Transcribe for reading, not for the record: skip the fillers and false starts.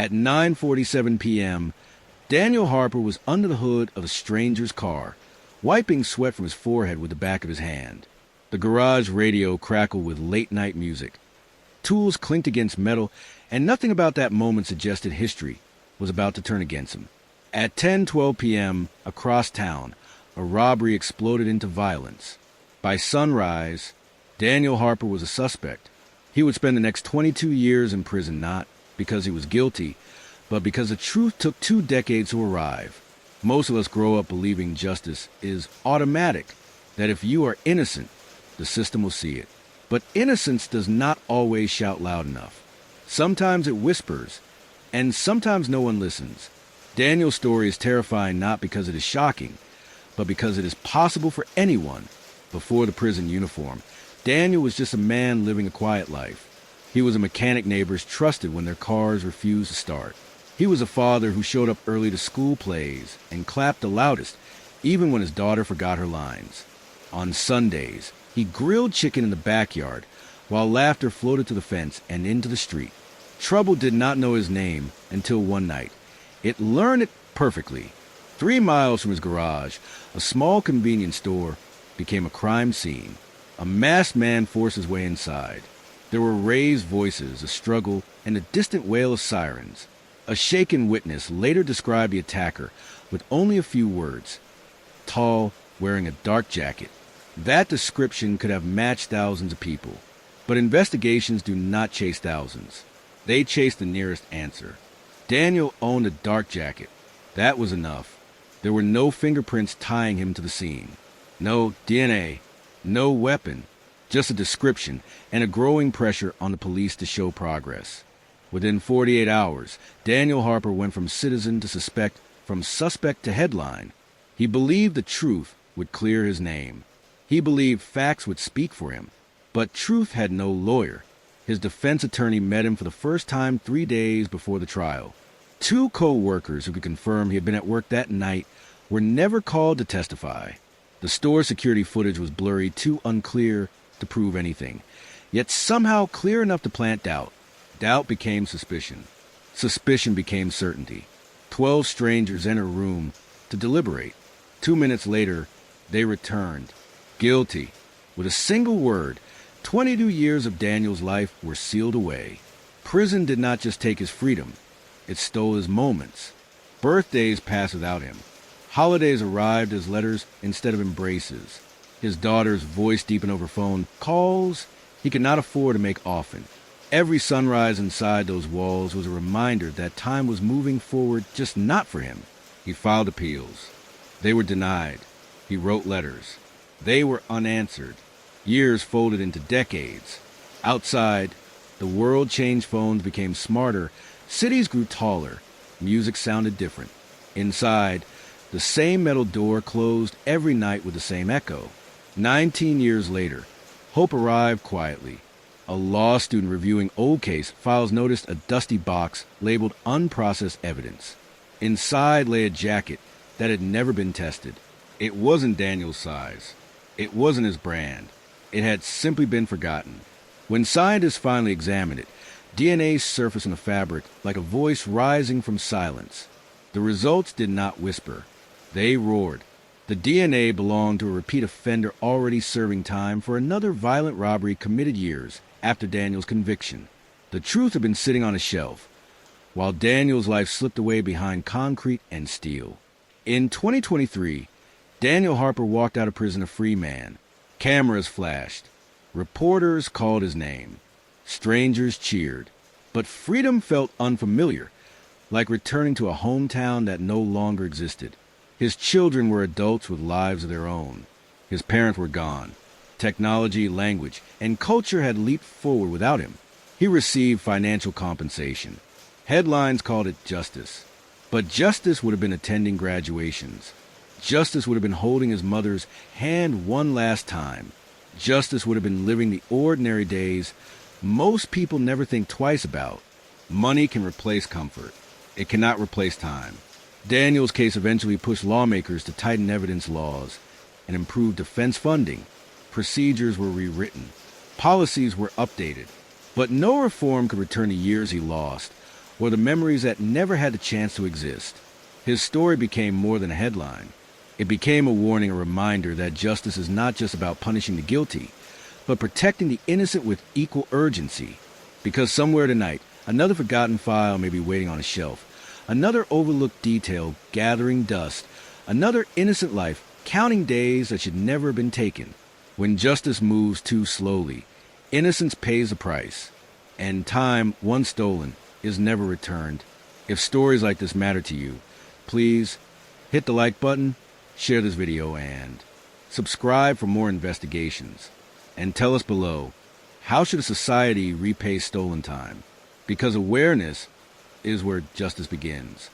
At 9:47 p.m., Daniel Harper was under the hood of a stranger's car, wiping sweat from his forehead with the back of his hand. The garage radio crackled with late-night music. Tools clinked against metal, and nothing about that moment suggested history was about to turn against him. At 10:12 p.m., across town, a robbery exploded into violence. By sunrise, Daniel Harper was a suspect. He would spend the next 22 years in prison, not because he was guilty, but because the truth took 2 decades to arrive. Most of us grow up believing justice is automatic, that if you are innocent, the system will see it. But innocence does not always shout loud enough. Sometimes it whispers, and sometimes no one listens. Daniel's story is terrifying not because it is shocking, but because it is possible for anyone before the prison uniform. Daniel was just a man living a quiet life. He was a mechanic neighbors trusted when their cars refused to start. He was a father who showed up early to school plays and clapped the loudest, even when his daughter forgot her lines. On Sundays, he grilled chicken in the backyard, while laughter floated to the fence and into the street. Trouble did not know his name until one night. It learned it perfectly. 3 miles from his garage, a small convenience store became a crime scene. A masked man forced his way inside. There were raised voices, a struggle, and a distant wail of sirens. A shaken witness later described the attacker with only a few words. Tall, wearing a dark jacket. That description could have matched thousands of people. But investigations do not chase thousands. They chase the nearest answer. Daniel owned a dark jacket. That was enough. There were no fingerprints tying him to the scene. No DNA. No weapon. Just a description and a growing pressure on the police to show progress. Within 48 hours, Daniel Harper went from citizen to suspect, from suspect to headline. He believed the truth would clear his name. He believed facts would speak for him. But truth had no lawyer. His defense attorney met him for the first time 3 days before the trial. 2 co-workers who could confirm he had been at work that night were never called to testify. The store security footage was blurry, too unclear to prove anything, yet somehow clear enough to plant doubt. Doubt became suspicion. Suspicion became certainty. 12 strangers entered a room to deliberate. 2 minutes later, they returned. Guilty. With a single word, 22 years of Daniel's life were sealed away. Prison did not just take his freedom. It stole his moments. Birthdays passed without him. Holidays arrived as letters instead of embraces. His daughter's voice deepened over phone calls he could not afford to make often. Every sunrise inside those walls was a reminder that time was moving forward, just not for him. He filed appeals. They were denied. He wrote letters. They were unanswered. Years folded into decades. Outside, the world changed. Phones became smarter. Cities grew taller. Music sounded different. Inside, the same metal door closed every night with the same echo. 19 years later, hope arrived quietly. A law student reviewing old case files noticed a dusty box labeled unprocessed evidence. Inside lay a jacket that had never been tested. It wasn't Daniel's size. It wasn't his brand. It had simply been forgotten. When scientists finally examined it, DNA surfaced on the fabric like a voice rising from silence. The results did not whisper. They roared. The DNA belonged to a repeat offender already serving time for another violent robbery committed years after Daniel's conviction. The truth had been sitting on a shelf, while Daniel's life slipped away behind concrete and steel. In 2023, Daniel Harper walked out of prison a free man. Cameras flashed. Reporters called his name. Strangers cheered. But freedom felt unfamiliar, like returning to a hometown that no longer existed. His children were adults with lives of their own. His parents were gone. Technology, language, and culture had leaped forward without him. He received financial compensation. Headlines called it justice. But justice would have been attending graduations. Justice would have been holding his mother's hand one last time. Justice would have been living the ordinary days most people never think twice about. Money can replace comfort. It cannot replace time. Daniel's case eventually pushed lawmakers to tighten evidence laws and improve defense funding. Procedures were rewritten. Policies were updated. But no reform could return the years he lost. or the memories that never had the chance to exist. His story became more than a headline. It became a warning, a reminder that justice is not just about punishing the guilty, but protecting the innocent with equal urgency. Because somewhere tonight, another forgotten file may be waiting on a shelf, another overlooked detail gathering dust, another innocent life counting days that should never have been taken. When justice moves too slowly, innocence pays a price, and time, once stolen, is never returned. If stories like this matter to you, please hit the like button, share this video, and subscribe for more investigations. And tell us below, how should a society repay stolen time? Because awareness is where justice begins.